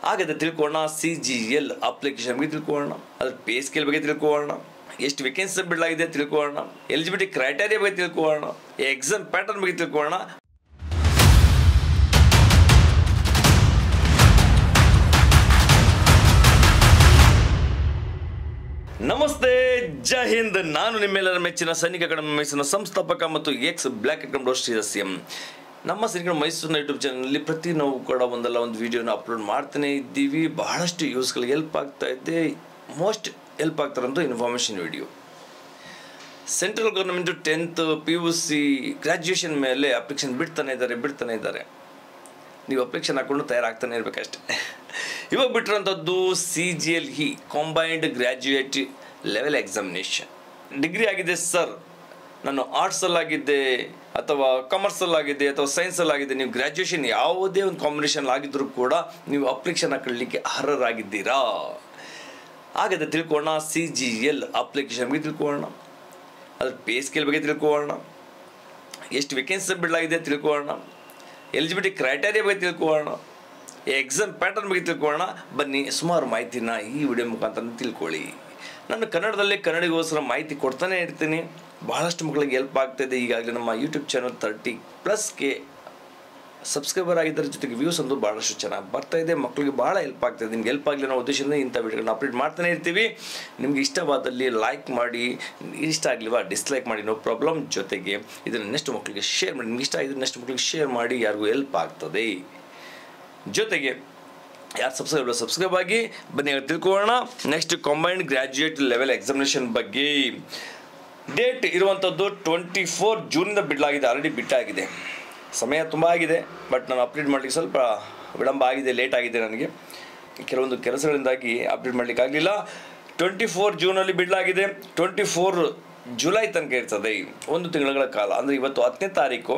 ಹಾಗಾದರೆ ತಿಳ್ಕೊಳ್ಳೋಣ CGL application ಬಗ್ಗೆ ತಿಳ್ಕೊಳ್ಳೋಣ, ಅದ್ರ ಪೇ ಸ್ಕೇಲ್ ಬಗ್ಗೆ ತಿಳ್ಕೊಳ್ಳೋಣ, ಎಷ್ಟು ವೇಕೆನ್ಸಿ ಬಿಡಲಾಗಿದೆ ತಿಳ್ಕೊಳ್ಳೋಣ, ಎಲಿಜಿಬಿಲಿಟಿ ಕ್ರೈಟೇರಿಯಾ ಬಗ್ಗೆ ತಿಳ್ಕೊಳ್ಳೋಣ, ಎಕ್ಸಾಮ್ ಪ್ಯಾಟರ್ನ್ ಬಗ್ಗೆ ತಿಳ್ಕೊಳ್ಳೋಣ. ನಮಸ್ತೆ, ಜೈ ಹಿಂದ್. ನಾನು ನಿಮ್ಮೆಲ್ಲರ ಮೆಚ್ಚಿನ ಸೈನಿಕ ಅಕಾಡೆಮಿ ಮೈಸೂರಿನ ಸಂಸ್ಥಾಪಕ ಮತ್ತು ಎಕ್ಸ್ ಬ್ಲ್ಯಾಕ್ ಅಕಾಡೆಮಿ ಶ್ರೀ ನಮ್ಮ ಸೈನಿಕ ಮೈಸೂರಿನ ಯೂಟ್ಯೂಬ್ ಚಾನಲ್ನಲ್ಲಿ ಪ್ರತಿ ನಾವು ಕೂಡ ಒಂದಲ್ಲ ಒಂದು ವಿಡಿಯೋನ ಅಪ್ಲೋಡ್ ಮಾಡ್ತಾನೆ ಇದ್ದೀವಿ. ಬಹಳಷ್ಟು ಯೂಸ್ಗಳಿಗೆ ಹೆಲ್ಪ್ ಆಗ್ತಾ ಇದೆ. ಮೋಸ್ಟ್ ಹೆಲ್ಪ್ ಆಗ್ತಾರಂತ information video. Central government 10th PUC graduation ಮೇಲೆ ಅಪ್ಲಿಕೇಶನ್ ಬಿಡ್ತಾನೆ ಇದ್ದಾರೆ. ನೀವು ಅಪ್ಲಿಕೇಶನ್ ಹಾಕ್ಕೊಂಡು ತಯಾರಾಗ್ತಾನೆ ಇರಬೇಕಷ್ಟೆ. ಇವಾಗ ಬಿಟ್ಟಿರೋಂಥದ್ದು CGLE combined graduate level examination. Degree ಆಗಿದೆ ಸರ್, ನಾನು ಆರ್ಟ್ಸಲ್ಲಾಗಿದ್ದೆ ಅಥವಾ ಕಾಮರ್ಸಲ್ಲಾಗಿದೆ ಅಥವಾ ಸೈನ್ಸಲ್ಲಾಗಿದೆ, ನೀವು ಗ್ರ್ಯಾಜುಯೇಷನ್ ಯಾವುದೇ ಒಂದು ಕಾಂಬಿನೇಷನ್ ಆಗಿದ್ದರೂ ಕೂಡ ನೀವು ಅಪ್ಲಿಕೇಶನ್ ಹಾಕೊಳ್ಳಲಿಕ್ಕೆ ಅರ್ಹರಾಗಿದ್ದೀರಾ. ಹಾಗಾದರೆ ತಿಳ್ಕೊಳ್ಳೋಣ CGL ಅಪ್ಲಿಕೇಶನ್ ಬಗ್ಗೆ ತಿಳ್ಕೊಳ್ಳೋಣ, ಅದ್ರ ಪೇ ಸ್ಕೇಲ್ ಬಗ್ಗೆ ತಿಳ್ಕೊಳ್ಳೋಣ, ಎಷ್ಟು ವೇಕೆನ್ಸಿ ಬಿಡಲಾಗಿದೆ ತಿಳ್ಕೊಳ್ಳೋಣ, ಎಲಿಜಿಬಿಲಿಟಿ ಕ್ರೈಟೇರಿಯಾ ಬಗ್ಗೆ ತಿಳ್ಕೊಳ್ಳೋಣ, ಎಕ್ಸಾಮ್ ಪ್ಯಾಟರ್ನ್ ಬಗ್ಗೆ ತಿಳ್ಕೊಳ್ಳೋಣ. ಬನ್ನಿ, ಸುಮಾರು ಮಾಹಿತಿನ ಈ ವಿಡಿಯೋ ಮುಖಾಂತರ ತಿಳ್ಕೊಳ್ಳಿ. ನಾನು ಕನ್ನಡದಲ್ಲಿ ಕನ್ನಡಿಗೋಸ್ಕರ ಮಾಹಿತಿ ಕೊಡ್ತಾನೆ ಇರ್ತೀನಿ. ಬಹಳಷ್ಟು ಮಕ್ಕಳಿಗೆ ಹೆಲ್ಪ್ ಆಗ್ತಾಯಿದೆ. ಈಗಾಗಲೇ ನಮ್ಮ ಯೂಟ್ಯೂಬ್ ಚಾನಲ್ 30+ಗೆ ಸಬ್ಸ್ಕ್ರೈಬರ್ ಆಗಿದ್ದರ ಜೊತೆಗೆ ವ್ಯೂಸ್ ಒಂದು ಭಾಳಷ್ಟು ಚೆನ್ನಾಗಿ ಬರ್ತಾಯಿದೆ. ಮಕ್ಕಳಿಗೆ ಭಾಳ ಹೆಲ್ಪ್ ಆಗ್ತಾಯಿದೆ. ನಿಮ್ಗೆ ಹೆಲ್ಪ್ ಆಗಲಿ ಅನ್ನೋ ಉದ್ದೇಶದಿಂದ ಇಂಥ ವಿಡಿಯೋಗಳನ್ನ ಅಪ್ಲೋಡ್ ಮಾಡ್ತಾನೆ ಇರ್ತೀವಿ. ನಿಮ್ಗೆ ಇಷ್ಟವಾದಲ್ಲಿ ಲೈಕ್ ಮಾಡಿ, ಇಷ್ಟ ಆಗಲಿವಾ ಡಿಸ್ಲೈಕ್ ಮಾಡಿ, ನೋ ಪ್ರಾಬ್ಲಮ್. ಜೊತೆಗೆ ಇದನ್ನು ನೆಕ್ಸ್ಟ್ ಮಕ್ಕಳಿಗೆ ಶೇರ್ ಮಾಡಿ. ನಿಮ್ಗೆ ಇಷ್ಟ ಆಗಿದ್ರೆ ನೆಕ್ಸ್ಟ್ ಮಕ್ಕಳಿಗೆ ಶೇರ್ ಮಾಡಿ, ಯಾರಿಗೂ ಹೆಲ್ಪ್ ಆಗ್ತದೆ. ಜೊತೆಗೆ ಯಾರು ಸಬ್ಸ್ಕ್ರೈಬ್ ಆಗಿ. ಬನ್ನಿ ತಿಳ್ಕೊಳ್ಳೋಣ ನೆಕ್ಸ್ಟ್ ಕಾಂಬೈನ್ಡ್ ಗ್ರ್ಯಾಜುಯೇಟ್ ಲೆವೆಲ್ ಎಕ್ಸಾಮಿನೇಷನ್ ಬಗ್ಗೆ. ಡೇಟ್ ಇರುವಂಥದ್ದು 24 ಜೂನಿಂದ ಬಿಡಲಾಗಿದೆ. ಆಲ್ರೆಡಿ ಬಿಟ್ಟಾಗಿದೆ. ಸಮಯ ತುಂಬ ಆಗಿದೆ, ಬಟ್ ನಾನು ಅಪ್ಡೇಟ್ ಮಾಡಲಿಕ್ಕೆ ಸ್ವಲ್ಪ ವಿಳಂಬ ಆಗಿದೆ, ಲೇಟ್ ಆಗಿದೆ. ನನಗೆ ಕೆಲವೊಂದು ಕೆಲಸಗಳಿಂದಾಗಿ ಅಪ್ಡೇಟ್ ಮಾಡಲಿಕ್ಕೆ ಆಗಲಿಲ್ಲ. 24 ಜೂನಲ್ಲಿ ಬಿಡಲಾಗಿದೆ. 24 ಜುಲೈ ತನಕ ಇರ್ತದೆ, 1 ತಿಂಗಳ ಕಾಲ. ಅಂದರೆ ಇವತ್ತು 10ನೇ ತಾರೀಕು.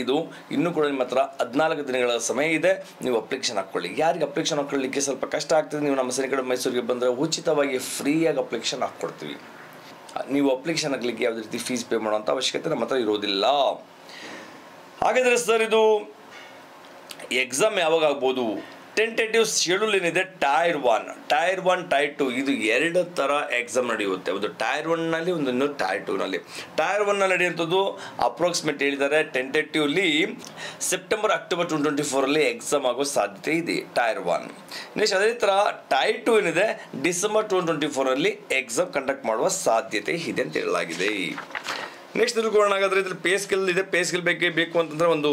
ಇದು ಇನ್ನೂ ಕೂಡ ನಿಮ್ಮ ಹತ್ರ 14 ದಿನಗಳ ಸಮಯ ಇದೆ. ನೀವು ಅಪ್ಲಿಕೇಶನ್ ಹಾಕ್ಕೊಳ್ಳಿ. ಯಾರಿಗೆ ಅಪ್ಲಿಕೇಶನ್ ಹಾಕ್ಕೊಳ್ಳಿಕ್ಕೆ ಸ್ವಲ್ಪ ಕಷ್ಟ ಆಗ್ತದೆ, ನೀವು ನಮ್ಮ ಸೈನಿಕ ಮೈಸೂರಿಗೆ ಬಂದರೆ ಉಚಿತವಾಗಿ ಫ್ರೀಯಾಗಿ ಅಪ್ಲಿಕೇಶನ್ ಹಾಕ್ಕೊಡ್ತೀವಿ. ನೀವು ಅಪ್ಲಿಕೇಶನ್ ಹಾಕಲಿಕ್ಕೆ ಯಾವುದೇ ರೀತಿ ಫೀಸ್ ಪೇ ಮಾಡೋವಂಥ ಅವಶ್ಯಕತೆ ನಮ್ಮ ಹತ್ರ ಇರೋದಿಲ್ಲ. ಹಾಗಾದರೆ ಸರ್, ಇದು ಎಕ್ಸಾಮ್ ಯಾವಾಗ ಆಗ್ಬೋದು? ಟೆಂಟೇಟಿವ್ ಶೆಡ್ಯೂಲ್ ಏನಿದೆ, ಟೈರ್ 1, ಟೈರ್ 1, ಟೈರ್ 2 ಇದು 2 ಥರ ಎಕ್ಸಾಮ್ ನಡೆಯುತ್ತೆ. ಒಂದು ಟೈರ್ 1ನಲ್ಲಿ, ಒಂದು ಇನ್ನೊಂದು ಟೈರ್ 2ನಲ್ಲಿ. ಟೈರ್ 1ನಲ್ಲಿ ನಡೆಯುವಂಥದ್ದು ಅಪ್ರಾಕ್ಸಿಮೇಟ್ ಹೇಳಿದ್ದಾರೆ, ಟೆಂಟೇಟಿವ್ಲಿ ಸೆಪ್ಟೆಂಬರ್ ಅಕ್ಟೋಬರ್ 2024 ಎಕ್ಸಾಮ್ ಆಗೋ ಸಾಧ್ಯತೆ ಇದೆ, ಟೈರ್ 1. ನೆಕ್ಸ್ಟ್ ಅದೇ ಥರ ಟೈರ್ 2 ಏನಿದೆ, ಡಿಸೆಂಬರ್ 2024 ಎಕ್ಸಾಮ್ ಕಂಡಕ್ಟ್ ಮಾಡುವ ಸಾಧ್ಯತೆ ಇದೆ ಅಂತ ಹೇಳಲಾಗಿದೆ. ನೆಕ್ಸ್ಟ್ ತಿಳ್ಕೊಳ್ಳೋಣ. ಹಾಗಾದರೆ ಇದ್ರಲ್ಲಿ ಪೇ ಸ್ಕೇಲ್ ಇದೆ. ಪೇ ಸ್ಕೇಲ್ ಬಗ್ಗೆ ಬೇಕು ಅಂತಂದರೆ ಒಂದು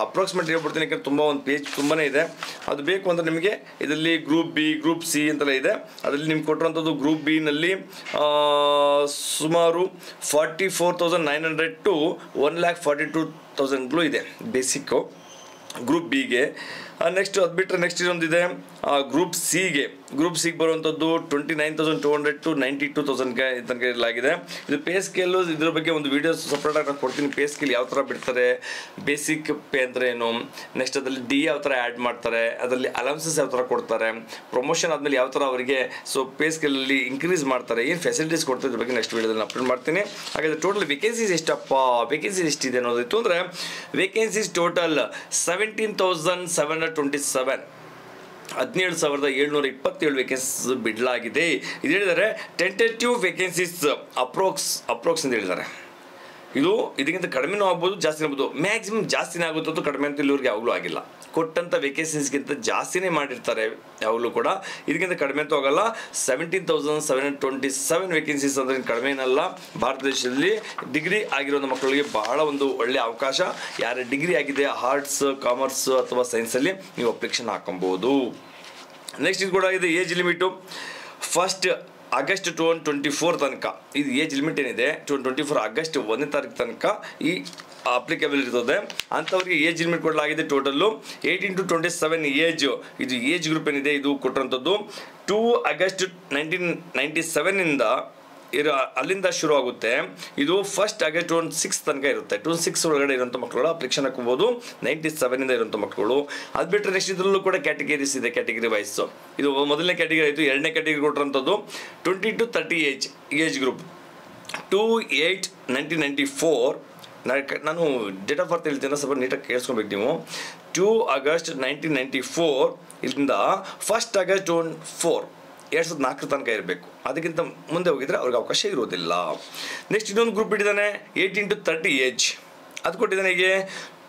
ಅಪ್ರಾಕ್ಸಿಮೇಟ್ ಹೇಳ್ಬಿಡ್ತೀನಿ, ಯಾಕಂದರೆ ತುಂಬ ಒಂದು ಪೇಜ್ ತುಂಬಾ ಇದೆ. ಅದು ಬೇಕು ಅಂದರೆ ನಿಮಗೆ ಇದರಲ್ಲಿ ಗ್ರೂಪ್ ಬಿ, ಗ್ರೂಪ್ ಸಿ ಅಂತೆಲ್ಲ ಇದೆ. ಅದರಲ್ಲಿ ನಿಮ್ಗೆ ಕೊಟ್ಟಿರೋಂಥದ್ದು ಗ್ರೂಪ್ ಬಿನಲ್ಲಿ ಸುಮಾರು 44,900 to 1,42,000 ಇದೆ ಬೇಸಿಕ್ಕು ಗ್ರೂಪ್ ಬಿಗೆ. ನೆಕ್ಸ್ಟ್ ಅದು ಬಿಟ್ಟರೆ ನೆಕ್ಸ್ಟ್ ಇದೊಂದಿದೆ ಗ್ರೂಪ್ ಸಿಗೆ. ಗ್ರೂಪ್ ಸಿಗೆ ಬರುವಂಥದ್ದು 29,200 to 92,000 ತನಕ ಇರಲಾಗಿದೆ. ಇದು ಪೇ ಸ್ಕೇಲು, ಇದ್ರ ಬಗ್ಗೆ ಒಂದು ವೀಡಿಯೋಸ್ ಸಪ್ರೇಟಾಗಿ ನಾನು ಕೊಡ್ತೀನಿ. ಪೇ ಸ್ಕೇಲ್ ಯಾವ ಥರ ಬಿಡ್ತಾರೆ, ಬೇಸಿಕ್ ಪೇ ಅಂದರೆ ಏನು, ನೆಕ್ಸ್ಟ್ ಅದರಲ್ಲಿ ಡಿ ಯಾವ ಥರ ಆ್ಯಡ್ ಮಾಡ್ತಾರೆ, ಅದರಲ್ಲಿ ಅಲೌನ್ಸಸ್ ಯಾವ ಥರ ಕೊಡ್ತಾರೆ, ಪ್ರಮೋಷನ್ ಆದಮೇಲೆ ಯಾವ ಥರ ಅವರಿಗೆ ಪೇ ಸ್ಕೇಲಲ್ಲಿ ಇನ್ಕ್ರೀಸ್ ಮಾಡ್ತಾರೆ, ಏನು ಫೆಸಿಲಿಟೀಸ್ ಕೊಡ್ತಾರೆ, ಇದ್ರ ಬಗ್ಗೆ ನೆಕ್ಸ್ಟ್ ವೀಡಿಯೋದಲ್ಲಿ ಅಪ್ಲೋಡ್ ಮಾಡ್ತೀನಿ. ಹಾಗಾದರೆ ಟೋಟಲ್ ವೇಕೆನ್ಸೀಸ್ ವೇಕೆನ್ಸೀಸ್ ಎಷ್ಟಿದೆ ಅನ್ನೋದಿತ್ತು ಅಂದರೆ, ವೇಕೆನ್ಸೀಸ್ ಟೋಟಲ್ 17,727, 17,727 ವೇಕೆನ್ಸೀಸ್ ಬಿಡಲಾಗಿದೆ. ಇದು ಹೇಳಿದರೆ ಟೆಂಟೇಟಿವ್ ವೇಕೆನ್ಸೀಸ್ ಅಪ್ರೋಕ್ಸ್ ಅಂತ ಹೇಳಿದ್ದಾರೆ. ಇದು ಇದಕ್ಕಿಂತ ಕಡಿಮೆನೂ ಆಗ್ಬೋದು, ಜಾಸ್ತಿನೇ ಆಗ್ಬೋದು. ಮ್ಯಾಕ್ಸಿಮಮ್ ಜಾಸ್ತಿನೇ ಆಗುತ್ತೆ ಅಥವಾ ಕಡಿಮೆ ಅಂತ ಇಲ್ಲಿವರೆಗೆ ಯಾವಾಗಲೂ ಆಗಿಲ್ಲ. ಕೊಟ್ಟಂಥ ವೇಕೆನ್ಸೀಸ್ಗಿಂತ ಜಾಸ್ತಿನೇ ಮಾಡಿರ್ತಾರೆ ಯಾವಾಗಲೂ ಕೂಡ. ಇದಕ್ಕಿಂತ ಕಡಿಮೆ ಅಂತೂ ಆಗಲ್ಲ. 17,727 ವೇಕೆನ್ಸೀಸ್ ಅಂದರೆ ಕಡಿಮೆ ಏನಲ್ಲ. ಭಾರತ ದೇಶದಲ್ಲಿ ಡಿಗ್ರಿ ಆಗಿರೋ ಮಕ್ಕಳಿಗೆ ಬಹಳ ಒಂದು ಒಳ್ಳೆಯ ಅವಕಾಶ. ಯಾರೇ ಡಿಗ್ರಿ ಆಗಿದೆ ಆರ್ಟ್ಸ್, ಕಾಮರ್ಸ್ ಅಥವಾ ಸೈನ್ಸಲ್ಲಿ ನೀವು ಅಪ್ಲಿಕೇಶನ್ ಹಾಕೊಬೋದು. ನೆಕ್ಸ್ಟ್ ಇದು ಕೂಡ ಇದೆ ಏಜ್ ಲಿಮಿಟು. 1 ಆಗಸ್ಟ್ 2024 ತನಕ ಇದು ಏಜ್ ಲಿಮಿಟ್ ಏನಿದೆ, 2024 ಆಗಸ್ಟ್ 1ನೇ ತಾರೀಕು ತನಕ ಈ ಅಪ್ಲಿಕೇಬಲ್ ಇರ್ತದೆ. ಅಂಥವ್ರಿಗೆ ಏಜ್ ಲಿಮಿಟ್ ಕೊಡಲಾಗಿದೆ. Total 18 to 27 age. ಇದು ಏಜ್ ಗ್ರೂಪ್ ಏನಿದೆ ಇದು ಕೊಟ್ಟಿರೋಂಥದ್ದು 2 ಆಗಸ್ಟ್ 1997 ಅಲ್ಲಿಂದ ಶುರು ಆಗುತ್ತೆ. ಇದು 1 ಆಗಸ್ಟ್ 2006 ತನಕ ಇರುತ್ತೆ. 2006 ಒಳಗಡೆ ಇರುವಂಥ ಮಕ್ಕಳು ಅಪ್ಲಿಕೇಶನ್ ಹಾಕೋಬೋದು. 97 ಇರುವಂಥ ಮಕ್ಕಳು. ಅದು ಬಿಟ್ಟರೆ ನೆಕ್ಸ್ಟ್ ಇದರಲ್ಲೂ ಕೂಡ ಕ್ಯಾಟಗರೀಸ್ ಇದೆ, ಕ್ಯಾಟಗರಿ ವೈಸ್. ಇದು ಮೊದಲನೇ ಕ್ಯಾಟಗರಿ ಆಯಿತು. ಎರಡನೇ ಕ್ಯಾಟಗರಿ ಕೊಟ್ಟಿರೋಂಥದ್ದು 20 to 30 ಏಜ್ ಗ್ರೂಪ್. 2/8/1994 ನಾನು ಡೇಟ್ ಆಫ್ ಬರ್ತ್ ಹೇಳ್ತೀನಿ, ಸ್ವಲ್ಪ ನೀಟಾಗಿ ಕೇಳಿಸ್ಕೊಬೇಕು ನೀವು. 2 ಆಗಸ್ಟ್ 1994 ಇಲ್ಲಿಂದ 1 ಆಗಸ್ಟ್ 2004 ತನಕ ಇರಬೇಕು. ಅದಕ್ಕಿಂತ ಮುಂದೆ ಹೋಗಿದ್ರೆ ಅವ್ರಿಗೆ ಅವಕಾಶ ಇರೋದಿಲ್ಲ. ನೆಕ್ಸ್ಟ್ ಇನ್ನೊಂದು ಗ್ರೂಪ್ ಇಟ್ಟಿದ್ದಾನೆ 18 to 30 ಏಜ್. ಅದು ಕೊಟ್ಟಿದ್ದಾನೆ ಹೀಗೆ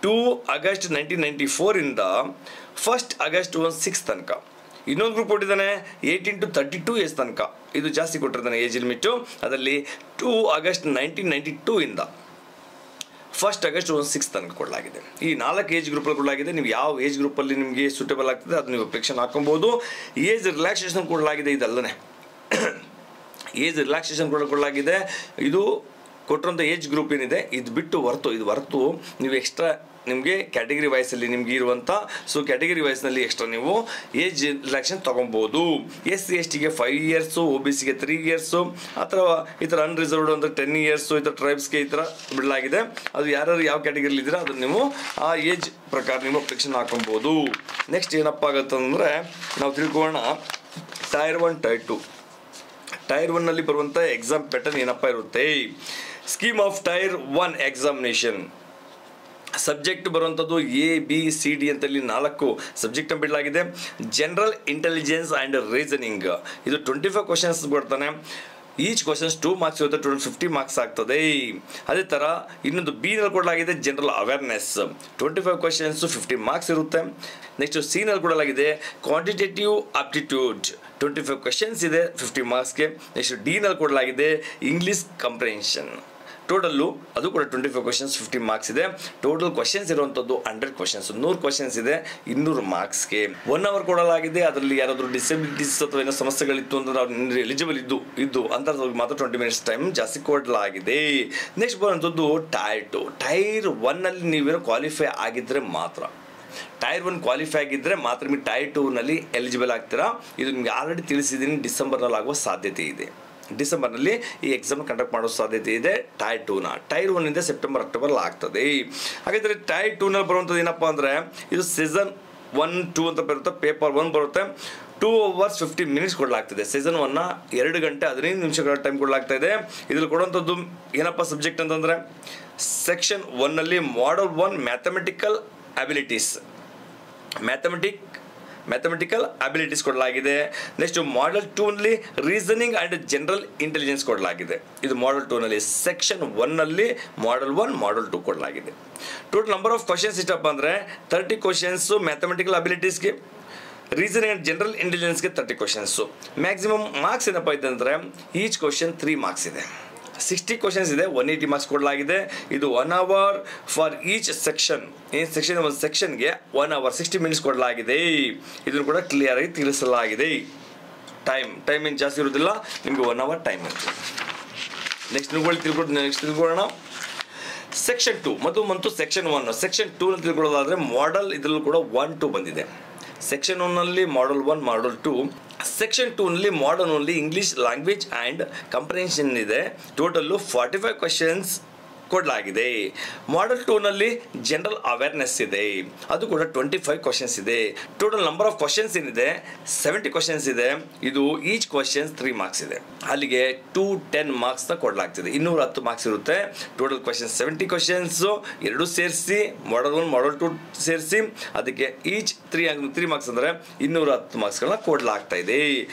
2 ಆಗಸ್ಟ್ 1994 ಇಂದ 1 ಆಗಸ್ಟ್ 2016 ತನಕ. ಇನ್ನೊಂದು ಗ್ರೂಪ್ ಕೊಟ್ಟಿದ್ದಾನೆ 18 to 32 ಏಜ್ ತನಕ. ಇದು ಜಾಸ್ತಿ ಕೊಟ್ಟಿರ್ತಾನೆ ಏಜ್ ಲಿಮಿಟು. ಅದರಲ್ಲಿ 2 ಆಗಸ್ಟ್ 1992 ಇಂದ 1 ಆಗಸ್ಟ್ 2016 ತನಕ ಕೊಡಲಾಗಿದೆ. ಈ 4 ಏಜ್ ಗ್ರೂಪಲ್ಲಿ ಕೊಡಲಾಗಿದೆ. ನೀವು ಯಾವ ಏಜ್ ಗ್ರೂಪಲ್ಲಿ ನಿಮಗೆ ಸೂಟೇಬಲ್ ಆಗ್ತದೆ ಅದು ನೀವು ಅಪ್ಲಿಕೇಶನ್ ಹಾಕೊಬೋದು. ಏಜ್ ರಿಲ್ಯಾಕ್ಸೇಷನ್ ಕೊಡಲಾಗಿದೆ. ಇದಲ್ಲದೆ ಏಜ್ ರಿಲ್ಯಾಕ್ಸೇಷನ್ ಕೊಡಲಾಗಿದೆ. ಇದು ಕೊಟ್ಟಿರೋಂಥ ಏಜ್ ಗ್ರೂಪ್ ಏನಿದೆ ಇದು ಹೊರತು ನೀವು ಎಕ್ಸ್ಟ್ರಾ ನಿಮಗೆ ಕ್ಯಾಟಗರಿ ವೈಸಲ್ಲಿ ನಿಮ್ಗೆ ಇರುವಂಥ ಕ್ಯಾಟಗರಿ ವೈಸ್ನಲ್ಲಿ ಎಕ್ಸ್ಟ್ರಾ ನೀವು ಏಜ್ ರಿಲ್ಯಾಕ್ಸೇಷನ್ ತೊಗೊಬೋದು. SC/ST 5 ಇಯರ್ಸು, OBCಗೆ 3 ಇಯರ್ಸು, ಅಥವಾ ಈ ಥರ ಅನ್ರಿಸರ್ವ್ಡ್ ಅಂದರೆ 10 ಇಯರ್ಸು, ಈ ಥರ ಟ್ರೈಬ್ಸ್ಗೆ ಈ ಥರ ಬಿಡಲಾಗಿದೆ. ಅದು ಯಾರ್ಯಾರು ಯಾವ ಕ್ಯಾಟಗರಿಲಿ ಇದ್ದೀರಾ ಅದನ್ನು ನೀವು ಆ ಏಜ್ ಪ್ರಕಾರ ನೀವು ಅಪ್ಲಿಕೇಶನ್ ಹಾಕೊಬೋದು. ನೆಕ್ಸ್ಟ್ ಏನಪ್ಪ ಆಗುತ್ತಂದರೆ ನಾವು ತಿಳ್ಕೊಳ್ಳೋಣ ಟೈರ್ 1 ಟೈರ್ 2. ಟೈರ್ 1ನಲ್ಲಿ ಬರುವಂಥ ಎಕ್ಸಾಮ್ ಪ್ಯಾಟರ್ನ್ ಏನಪ್ಪ ಇರುತ್ತೆ. Scheme of tyre 1 examination. Subject ಬರುವಂಥದ್ದು ABCD ಅಂತಲ್ಲಿ 4 ಸಬ್ಜೆಕ್ಟ್ ಬಿಡಲಾಗಿದೆ. ಜನರಲ್ ಇಂಟೆಲಿಜೆನ್ಸ್ ಆ್ಯಂಡ್ ರೀಸನಿಂಗ್ ಇದು 25 ಕ್ವಶನ್ಸ್ ಕೊಡ್ತಾನೆ. ಈಚ್ ಕ್ವಶನ್ಸ್ 2 ಮಾರ್ಕ್ಸ್ ಇರುತ್ತೆ. ಟೋಟಲ್ 50 ಮಾರ್ಕ್ಸ್ ಆಗ್ತದೆ. ಅದೇ ಥರ ಇನ್ನೊಂದು B-ನಲ್ಲಿ ಕೊಡಲಾಗಿದೆ ಜನರಲ್ ಅವೇರ್ನೆಸ್ 25 ಕ್ವಶನ್ಸು 50 ಮಾರ್ಕ್ಸ್ ಇರುತ್ತೆ. ನೆಕ್ಸ್ಟ್ C-ನಲ್ಲಿ ಕೊಡಲಾಗಿದೆ ಕ್ವಾಂಟಿಟೇಟಿವ್ ಆಪ್ಟಿಟ್ಯೂಡ್ 25 ಕ್ವಶನ್ಸ್ ಇದೆ 50 ಮಾರ್ಕ್ಸ್ಗೆ. ನೆಕ್ಸ್ಟ್ D-ನಲ್ಲಿ ಕೊಡಲಾಗಿದೆ ಇಂಗ್ಲೀಷ್ ಕಂಪ್ರೆನ್ಷನ್. ಟೋಟಲ್ಲು ಅದು ಕೂಡ 25 ಕ್ವಶನ್ಸ್ 50 ಮಾರ್ಕ್ಸ್ ಇದೆ. ಟೋಟಲ್ ಕ್ವಶನ್ಸ್ ಇರುವಂಥದ್ದು 100 ಕ್ವಶನ್ಸ್ 100 ಕ್ವಶನ್ಸ್ ಇದೆ 200 ಮಾರ್ಕ್ಸ್ಗೆ. 1 ಅವರ್ ಕೊಡಲಾಗಿದೆ. ಅದರಲ್ಲಿ ಯಾರಾದರೂ ಡಿಸಬಿಲಿಟೀಸ್ ಅಥವಾ ಏನೋ ಸಮಸ್ಯೆಗಳಿತ್ತು ಅಂದರೆ ಅವ್ರು ಎಲಿಜಿಬಲ್ ಇದ್ದು ಅಂಥವ್ರಿಗೆ ಮಾತ್ರ 20 ಮಿನಿಟ್ಸ್ ಟೈಮ್ ಜಾಸ್ತಿ ಕೊಡಲಾಗಿದೆ. ನೆಕ್ಸ್ಟ್ ಬರುವಂಥದ್ದು ಟೈರ್ 2. ಟೈರ್ 1ನಲ್ಲಿ ನೀವೇನೋ ಕ್ವಾಲಿಫೈ ಆಗಿದ್ದರೆ ಮಾತ್ರ, ಟೈರ್ 1 ಕ್ವಾಲಿಫೈ ಆಗಿದ್ದರೆ ಮಾತ್ರ ನಿಮಗೆ ಟೈರ್ 2ನಲ್ಲಿ ಎಲಿಜಿಬಲ್ ಆಗ್ತೀರಾ. ಇದು ನಿಮಗೆ ಆಲ್ರೆಡಿ ತಿಳಿಸಿದ್ದೀನಿ. ಡಿಸೆಂಬರ್ನಲ್ಲಿ ಆಗುವ ಸಾಧ್ಯತೆ ಇದೆ. ಡಿಸೆಂಬರ್ನಲ್ಲಿ ಈ ಎಕ್ಸಾಮ್ ಕಂಡಕ್ಟ್ ಮಾಡೋ ಸಾಧ್ಯತೆ ಇದೆ. ಟೈರ್ 2ನ ಟೈರ್ 1ಇಂದ ಸೆಪ್ಟೆಂಬರ್ ಅಕ್ಟೋಬರ್ ಆಗ್ತದೆ. ಹಾಗಾದರೆ ಟೈರ್ 2ನಲ್ಲಿ ಬರುವಂಥದ್ದು ಏನಪ್ಪ ಅಂದರೆ ಇದು ಸೀಸನ್ 1, 2 ಅಂತ ಬರುತ್ತೆ. ಪೇಪರ್ 1 ಬರುತ್ತೆ 2 hours 50 minutes ಕೊಡಲಾಗ್ತದೆ. ಸೀಸನ್ 1ನ 2 ಗಂಟೆ 15 ನಿಮಿಷಗಳ ಟೈಮ್ ಕೊಡಲಾಗ್ತಾ ಇದೆ. ಇದ್ರಲ್ಲಿ ಕೊಡುವಂಥದ್ದು ಏನಪ್ಪ ಸಬ್ಜೆಕ್ಟ್ ಅಂತಂದರೆ ಸೆಕ್ಷನ್ 1ನಲ್ಲಿ ಮಾಡಲ್ 1 ಮ್ಯಾಥಮೆಟಿಕಲ್ ಅಬಿಲಿಟೀಸ್ ಕೊಡಲಾಗಿದೆ. ನೆಕ್ಸ್ಟ್ ಮಾಡಲ್ 2ನಲ್ಲಿ ರೀಸನಿಂಗ್ ಆ್ಯಂಡ್ ಜನರಲ್ ಇಂಟೆಲಿಜೆನ್ಸ್ ಕೊಡಲಾಗಿದೆ. ಇದು ಮಾಡಲ್ 2ನಲ್ಲಿ. ಸೆಕ್ಷನ್ 1ನಲ್ಲಿ ಮಾಡಲ್ 1 ಮಾಡಲ್ 2 ಕೊಡಲಾಗಿದೆ. ಟೋಟಲ್ ನಂಬರ್ ಆಫ್ ಕ್ವಶನ್ಸ್ ಇಷ್ಟಪ್ಪ ಅಂದರೆ 30 ಕ್ವಶನ್ಸು ಮ್ಯಾಥಮೆಟಿಕಲ್ ಅಬಿಲಿಟೀಸ್ಗೆ, ರೀಸನಿಂಗ್ ಆ್ಯಂಡ್ ಜನರಲ್ ಇಂಟೆಲಿಜೆನ್ಸ್ಗೆ 30 ಕ್ವಶನ್ಸು. ಮ್ಯಾಕ್ಸಿಮಮ್ ಮಾರ್ಕ್ಸ್ ಏನಪ್ಪ ಇದೆ ಅಂದರೆ ಈಚ್ ಕ್ವಶನ್ 3 ಮಾರ್ಕ್ಸ್ ಇದೆ. 60 ಕ್ವಶನ್ಸ್ ಇದೆ 180 ಮಾರ್ಕ್ಸ್ ಕೊಡಲಾಗಿದೆ. ಇದು 1 ಅವರ್ ಫಾರ್ ಈಚ್ ಸೆಕ್ಷನ್. ಈ ಸೆಕ್ಷನ್ ಒಂದು ಸೆಕ್ಷನ್ಗೆ 1 ಅವರ್ 60 ಮಿನಿಟ್ಸ್ ಕೊಡಲಾಗಿದೆ. ಇದನ್ನು ಕೂಡ ಕ್ಲಿಯರ್ ಆಗಿ ತಿಳಿಸಲಾಗಿದೆ. ಟೈಮ್ ಏನು ಜಾಸ್ತಿ ಇರೋದಿಲ್ಲ, ನಿಮಗೆ 1 ಅವರ್ ಟೈಮ್ ಇರುತ್ತೆ. ನೆಕ್ಸ್ಟ್ ತಿಳ್ಕೊಳ್ಳೋಣ ಸೆಕ್ಷನ್ 2 ಮತ್ತು ಸೆಕ್ಷನ್ 1. ಸೆಕ್ಷನ್ 2 ತಿಳ್ಕೊಳ್ಳೋದಾದರೆ ಮಾಡಲ್ ಇದರಲ್ಲೂ ಕೂಡ 1, 2 ಬಂದಿದೆ. ಸೆಕ್ಷನ್ 1ನಲ್ಲಿ ಮಾಡಲ್ 1 ಮಾಡಲ್ 2. ಸೆಕ್ಷನ್ 2ನಲ್ಲಿ model only English language and comprehension ಇದೆ. ಟೋಟಲ್ಲು 45 ಕ್ವಶನ್ಸ್ ಕೊಡಲಾಗಿದೆ. ಮಾಡಲ್ 2ನಲ್ಲಿ ಜನರಲ್ ಅವೇರ್ನೆಸ್ ಇದೆ. ಅದು ಕೂಡ 25 ಕ್ವಶನ್ಸ್ ಇದೆ. ಟೋಟಲ್ ನಂಬರ್ ಆಫ್ ಕ್ವಶನ್ಸ್ ಏನಿದೆ 70 ಕ್ವಶನ್ಸ್ ಇದೆ. ಇದು ಈಚ್ ಕ್ವಶನ್ಸ್ 3 ಮಾರ್ಕ್ಸ್ ಇದೆ. ಅಲ್ಲಿಗೆ 210 ಮಾರ್ಕ್ಸ್ನ ಕೊಡಲಾಗ್ತಿದೆ. 210 ಮಾರ್ಕ್ಸ್ ಇರುತ್ತೆ. ಟೋಟಲ್ ಕ್ವಶನ್ಸ್ 70 ಕ್ವಶನ್ಸು ಎರಡು ಸೇರಿಸಿ ಮಾಡಲ್ 1 ಮಾಡಲ್ 2 ಸೇರಿಸಿ ಅದಕ್ಕೆ ಈಚ್ 3 ಮಾರ್ಕ್ಸ್ ಅಂದರೆ 210 ಮಾರ್ಕ್ಸ್ಗಳನ್ನ ಕೊಡಲಾಗ್ತಾ ಇದೆ.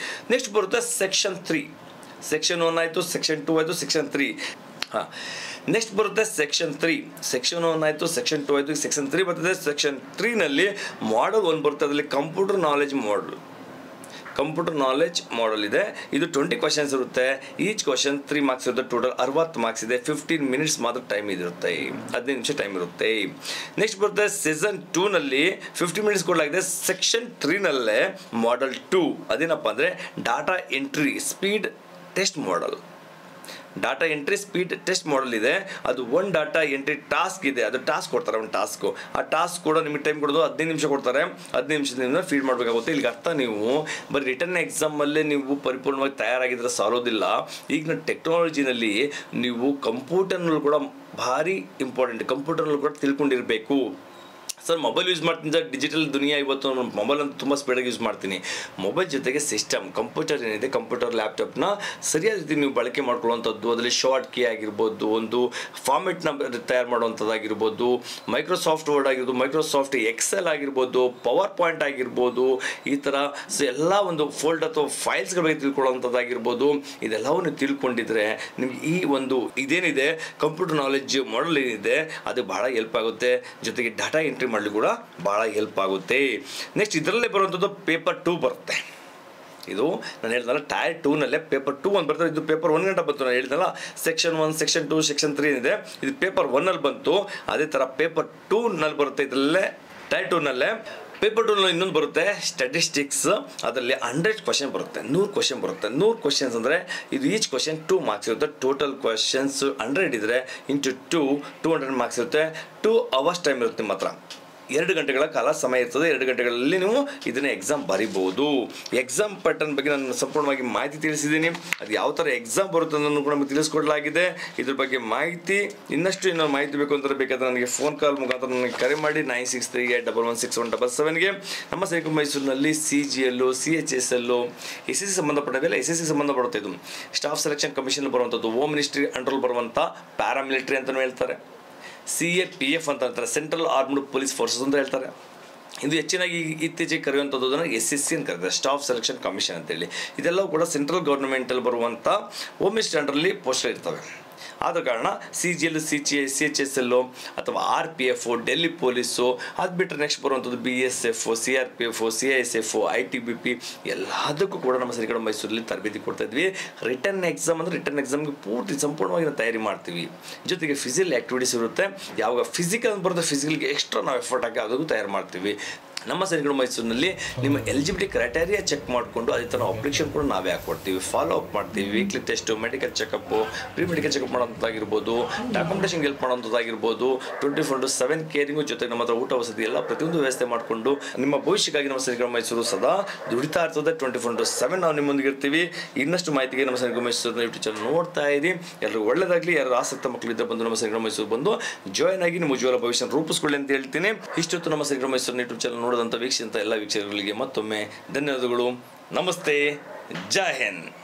ನೆಕ್ಸ್ಟ್ ಬರುತ್ತೆ ಸೆಕ್ಷನ್ 3. ಸೆಕ್ಷನ್ 1 ಆಯಿತು, ಸೆಕ್ಷನ್ 2 ಆಯಿತು, ಸೆಕ್ಷನ್ 3. ನೆಕ್ಸ್ಟ್ ಬರುತ್ತೆ ಸೆಕ್ಷನ್ 3. ಸೆಕ್ಷನ್ 1 ಆಯಿತು, ಸೆಕ್ಷನ್ 2 ಆಯಿತು, ಸೆಕ್ಷನ್ 3 ಬರ್ತದೆ. ಸೆಕ್ಷನ್ 3ನಲ್ಲಿ ಮಾಡಲ್ 1 ಬರುತ್ತೆ. ಅದರಲ್ಲಿ ಕಂಪ್ಯೂಟರ್ ನಾಲೆಜ್ ಮಾಡಲ್ ಇದೆ. ಇದು 20 ಕ್ವಶನ್ಸ್ ಇರುತ್ತೆ. ಈಚ್ ಕ್ವಶನ್ 3 ಮಾರ್ಕ್ಸ್ ಇರುತ್ತೆ. ಟೋಟಲ್ 60 ಮಾರ್ಕ್ಸ್ ಇದೆ. 15 ಮಿನಿಟ್ಸ್ ಮಾತ್ರ ಟೈಮ್ ಇರುತ್ತೆ, 15 ನಿಮಿಷ ಟೈಮ್ ಇರುತ್ತೆ. ನೆಕ್ಸ್ಟ್ ಬರುತ್ತೆ ಸೀಸನ್ 2ನಲ್ಲಿ 50 ಮಿನಿಟ್ಸ್ ಕೊಡಲಾಗಿದೆ. ಸೆಕ್ಷನ್ 3ನಲ್ಲೇ ಮಾಡಲ್ 2 ಅದೇನಪ್ಪ ಅಂದರೆ ಡಾಟಾ ಎಂಟ್ರಿ ಸ್ಪೀಡ್ ಟೆಸ್ಟ್ ಮಾಡಲ್. ಡಾಟಾ ಎಂಟ್ರಿ ಸ್ಪೀಡ್ ಟೆಸ್ಟ್ ಮಾಡಲ್ ಇದೆ. ಅದು ಒಂದು ಡಾಟಾ ಎಂಟ್ರಿ ಟಾಸ್ಕ್ ಇದೆ. ಅದು ಟಾಸ್ಕ್ ಕೊಡ್ತಾರೆ, ಒಂದು ಟಾಸ್ಕು. ಆ ಟಾಸ್ಕ್ ಕೂಡ ನಿಮಗೆ ಟೈಮ್ ಕೊಡೋದು 15 ನಿಮಿಷ ಕೊಡ್ತಾರೆ. 15 ನಿಮಿಷದಿಂದ ಫೀಡ್ ಮಾಡಬೇಕಾಗುತ್ತೆ. ಇಲ್ಲಿಗೆ ಅರ್ಥ ನೀವು ಬರೀ ರಿಟರ್ನ್ ಎಕ್ಸಾಮಲ್ಲೇ ನೀವು ಪರಿಪೂರ್ಣವಾಗಿ ತಯಾರಾಗಿದ್ದರೆ ಸಾಲೋದಿಲ್ಲ. ಈಗಿನ ಟೆಕ್ನಾಲಜಿನಲ್ಲಿ ನೀವು ಕಂಪ್ಯೂಟರ್ನಲ್ಲೂ ಕೂಡ ಭಾರಿ ಇಂಪಾರ್ಟೆಂಟ್. ಕಂಪ್ಯೂಟರ್ನಲ್ಲೂ ಕೂಡ ತಿಳ್ಕೊಂಡಿರಬೇಕು. ಸರ್ ಮೊಬೈಲ್ ಯೂಸ್ ಮಾಡ್ತೀನಿ ಸರ್, ಡಿಜಿಟಲ್ ದುನಿಯಾ ಇವತ್ತು ಮೊಬೈಲ್ ಅಂತ ತುಂಬ ಸ್ಪೀಡಾಗಿ ಯೂಸ್ ಮಾಡ್ತೀನಿ. ಮೊಬೈಲ್ ಜೊತೆಗೆ ಸಿಸ್ಟಮ್ ಕಂಪ್ಯೂಟರ್ ಏನಿದೆ, ಕಂಪ್ಯೂಟರ್ ಲ್ಯಾಪ್ಟಾಪ್ನ ಸರಿಯಾದ ರೀತಿ ನೀವು ಬಳಕೆ ಮಾಡ್ಕೊಳ್ಳುವಂಥದ್ದು, ಅದರಲ್ಲಿ ಶಾರ್ಟ್ ಕೀ ಆಗಿರ್ಬೋದು, ಒಂದು ಫಾರ್ಮೆಟ್ನ ತಯಾರು ಮಾಡುವಂಥದ್ದಾಗಿರ್ಬೋದು, ಮೈಕ್ರೋಸಾಫ್ಟ್ ವರ್ಡ್ ಆಗಿರ್ಬೋದು, ಮೈಕ್ರೋಸಾಫ್ಟ್ ಎಕ್ಸೆಲ್ ಆಗಿರ್ಬೋದು, ಪವರ್ ಪಾಯಿಂಟ್ ಆಗಿರ್ಬೋದು, ಈ ಥರ ಎಲ್ಲ ಒಂದು ಫೋಲ್ಡ್ ಅಥವಾ ಫೈಲ್ಸ್ಗಳ ಬಗ್ಗೆ ತಿಳ್ಕೊಳ್ಳೋವಂಥದ್ದಾಗಿರ್ಬೋದು, ಇದೆಲ್ಲವನ್ನು ತಿಳ್ಕೊಂಡಿದ್ರೆ ನಿಮ್ಗೆ ಈ ಒಂದು ಇದೇನಿದೆ ಕಂಪ್ಯೂಟರ್ ನಾಲೆಡ್ಜ್ ಮಾಡಲ್ ಏನಿದೆ ಅದು ಭಾಳ ಹೆಲ್ಪ್ ಆಗುತ್ತೆ. ಜೊತೆಗೆ ಡಾಟಾ ಎಂಟ್ರಿ ಮಾಡಲಿ ಕೂಡ ಭಾಳ ಹೆಲ್ಪ್ ಆಗುತ್ತೆ. ನೆಕ್ಸ್ಟ್ ಇದರಲ್ಲೇ ಬರುವಂಥದ್ದು ಪೇಪರ್ 2 ಬರುತ್ತೆ. ಇದು ನಾನು ಹೇಳ್ದಲ್ಲ ಟೈರ್ 2ನಲ್ಲೇ ಪೇಪರ್ 2 ಅಂತ ಬರ್ತದೆ. ಇದು ಪೇಪರ್ 1 ಗಂಟೆ ಬಂತು. ನಾನು ಹೇಳಿದ್ನಲ್ಲ ಸೆಕ್ಷನ್ 1, ಸೆಕ್ಷನ್ 2, ಸೆಕ್ಷನ್ 3 ಏನಿದೆ ಇದು ಪೇಪರ್ 1ನಲ್ಲಿ ಬಂತು. ಅದೇ ಥರ ಪೇಪರ್ 2ನಲ್ಲಿ ಬರುತ್ತೆ. ಇದರಲ್ಲೇ ಟೈರ್ 2ನಲ್ಲೇ ಪೇಪರ್ 2ನಲ್ಲಿ ಇನ್ನೊಂದು ಬರುತ್ತೆ ಸ್ಟ್ಯಾಟಿಸ್ಟಿಕ್ಸ್. ಅದರಲ್ಲಿ 100 ಕ್ವಶನ್ ಬರುತ್ತೆ, 100 ಕ್ವಶನ್ ಬರುತ್ತೆ. 100 ಕ್ವಶನ್ಸ್ ಅಂದರೆ ಇದು ಈಚ್ ಕ್ವಶನ್ 2 ಮಾರ್ಕ್ಸ್ ಇರುತ್ತೆ. ಟೋಟಲ್ ಕ್ವಶನ್ಸ್ 100 ಇದ್ದರೆ ಇಂಟು 200 ಮಾರ್ಕ್ಸ್ ಇರುತ್ತೆ. 2 ಅವರ್ಸ್ ಟೈಮ್ ಇರುತ್ತೆ. ಮಾತ್ರ 2 ಗಂಟೆಗಳ ಕಾಲ ಸಮಯ ಇರ್ತದೆ. 2 ಗಂಟೆಗಳಲ್ಲಿ ನೀವು ಇದನ್ನು ಎಕ್ಸಾಮ್ ಬರೀಬಹುದು. ಎಕ್ಸಾಮ್ ಪ್ಯಾಟರ್ನ್ ಬಗ್ಗೆ ನಾನು ಸಂಪೂರ್ಣವಾಗಿ ಮಾಹಿತಿ ತಿಳಿಸಿದ್ದೀನಿ. ಅದು ಯಾವ ಥರ ಎಕ್ಸಾಮ್ ಬರುತ್ತೆ ಅನ್ನೋದನ್ನು ಕೂಡ ನಮಗೆ ತಿಳಿಸ್ಕೊಡಲಾಗಿದೆ. ಇದ್ರ ಬಗ್ಗೆ ಮಾಹಿತಿ ಇನ್ನೂ ಮಾಹಿತಿ ಬೇಕು ಅಂದರೆ ಬೇಕಾದ್ರೆ ನನಗೆ ಫೋನ್ ಕಾಲ್ ಮುಖಾಂತರ ನನಗೆ ಕರೆ ಮಾಡಿ 9638116177ಗೆ. ನಮ್ಮ ಸೈನಿಕ ಮೈಸೂರಿನಲ್ಲಿ CGL, CHSL, SSC ಸಂಬಂಧಪಟ್ಟವೆಲ್ಲ SSC ಸಂಬಂಧಪಡುತ್ತೆ. ಇದು ಸ್ಟಾಫ್ ಸೆಲೆಕ್ಷನ್ ಕಮಿಷನ್ ಬರುವಂಥದ್ದು, ಹೋಮ್ ಮಿನಿಸ್ಟ್ರಿ ಅಂಡರ್ ಬರುವಂಥ ಪ್ಯಾರಾಮಿಲಿಟರಿ ಅಂತಲೂ ಹೇಳ್ತಾರೆ. CAPF ಅಂತ ಹೇಳ್ತಾರೆ, ಸೆಂಟ್ರಲ್ ಆರ್ಮ್ಡ್ ಪೊಲೀಸ್ ಫೋರ್ಸಸ್ ಅಂತ ಹೇಳ್ತಾರೆ. ಇದು ಹೆಚ್ಚಿನಾಗಿ ಇತ್ತೀಚೆಗೆ ಕರೆಯುವಂಥದ್ದು SSC ಅಂತ ಕರೀತಾರೆ, ಸ್ಟಾಫ್ ಸೆಲೆಕ್ಷನ್ ಕಮಿಷನ್ ಅಂತೇಳಿ. ಇದೆಲ್ಲವೂ ಕೂಡ ಸೆಂಟ್ರಲ್ ಗೌರ್ಮೆಂಟಲ್ಲಿ ಬರುವಂಥ ಹೋಮ್ ಮಿನಿಸ್ಟ್ರಿ ಅಂಡರಲ್ಲಿ ಪೋಸ್ಟ್ ಇರ್ತವೆ. ಆದ ಕಾರಣ CGL, CHSL ಅಥವಾ RPF, ಡೆಲ್ಲಿ ಪೊಲೀಸು, ಅದು ಬಿಟ್ಟರೆ ನೆಕ್ಸ್ಟ್ ಬರುವಂಥದ್ದು BSF, CRPF, CISF, ITBP ಎಲ್ಲದಕ್ಕೂ ಕೂಡ ನಮ್ಮ ಸೈನಿಕ ಮೈಸೂರಲ್ಲಿ ತರಬೇತಿ ಕೊಡ್ತಾ ಇದ್ವಿ. ರಿಟರ್ನ್ ಎಕ್ಸಾಮ್ ಅಂದರೆ ರಿಟರ್ನ್ ಎಕ್ಸಾಮ್ಗೆ ಪೂರ್ತಿ ಸಂಪೂರ್ಣವಾಗಿ ನಾವು ತಯಾರಿ ಮಾಡ್ತೀವಿ. ಜೊತೆಗೆ ಫಿಸಿಕಲ್ ಆ್ಯಕ್ಟಿವಿಟೀಸ್ ಇರುತ್ತೆ. ಯಾವಾಗ ಫಿಸಿಕಲ್ ಬರುತ್ತೆ ಫಿಸಿಕಲ್ಗೆ ಎಕ್ಸ್ಟ್ರಾ ನಾವು ಎಫರ್ಟ್ ಹಾಕಿ ಅದಕ್ಕೂ ತಯಾರು ಮಾಡ್ತೀವಿ. ನಮ್ಮ ಸೈನಿಕ ಮೈಸೂರಿನಲ್ಲಿ ನಿಮ್ಮ ಎಲಿಜಿಬಿಲಿಟಿ ಕ್ರೈಟೇರಿಯಾ ಚೆಕ್ ಮಾಡಿಕೊಂಡು ಅದೇ ಥರ ಅಪ್ಲಿಕೇಶನ್ ಕೂಡ ನಾವೇ ಹಾಕ್ಕೊಡ್ತೀವಿ, ಫಾಲೋ ಅಪ್ ಮಾಡ್ತೀವಿ. Weekly test, medical checkup, pre medical checkup ಮಾಡೋಂಥದ್ದಾಗಿರ್ಬೋದು, ಡಾಕ್ಯುಮೆಂಟೇಷನ್ಗೆ ಹೆಲ್ಪ್ ಮಾಡೋಂಥದ್ದಾಗಿರ್ಬೋದು, 24/7 ಕೇರಿಂಗು, ಜೊತೆಗೆ ನಮ್ಮ ಹತ್ರ ಊಟ ವಸತಿ ಎಲ್ಲ ಪ್ರತಿಯೊಂದು ವ್ಯವಸ್ಥೆ ಮಾಡಿಕೊಂಡು ನಿಮ್ಮ ಭವಿಷ್ಯಕ್ಕಾಗಿ ನಮ್ಮ ಸೈನಿಕ ಮೈಸೂರು ಸದಾ ದುಡಿತಾ ಇರ್ತದೆ. 24/7 ನಾವು ನಿಮ್ಮೊಂದಿಗೆ ಇರ್ತೀವಿ. ಇನ್ನಷ್ಟು ಮಾಹಿತಿಗೆ ನಮ್ಮ ಸೈನಿಕ ಮೈಸೂರಿನ ಯೂಟ್ಯೂಬ್ ಚಾನಲ್ ನೋಡ್ತಾ ಇದ್ದೀವಿ. ಎಲ್ಲರೂ ಒಳ್ಳೆಯದಾಗಲಿ. ಯಾರು ಆಸಕ್ತ ಮಕ್ಕಳಿದ್ದರೆ ಬಂದು ನಮ್ಮ ಸೈನಿಕ ಮೈಸೂರು ಬಂದು ಜಾಯ್ನ್ ಆಗಿ ನಿಮ್ಮ ಉಜ್ವಲ ಭವಿಷ್ಯ ರೂಪಿಸ್ಕೊಳ್ಳಿ ಅಂತ ಹೇಳ್ತೀನಿ. ಇಷ್ಟೊತ್ತು ನಮ್ಮ ಸೈನಿಕ ಮೈಸೂರಿನ ಯೂಟ್ಯೂಬ್ ಚಾನಲ್ ನೋಡಿದಂಥ ವೀಕ್ಷಿಸಿದಂಥ ಎಲ್ಲ ವೀಕ್ಷಕರಿಗೆ ಮತ್ತೊಮ್ಮೆ ಧನ್ಯವಾದಗಳು. ನಮಸ್ತೆ. ಜೈ ಹಿಂದ್.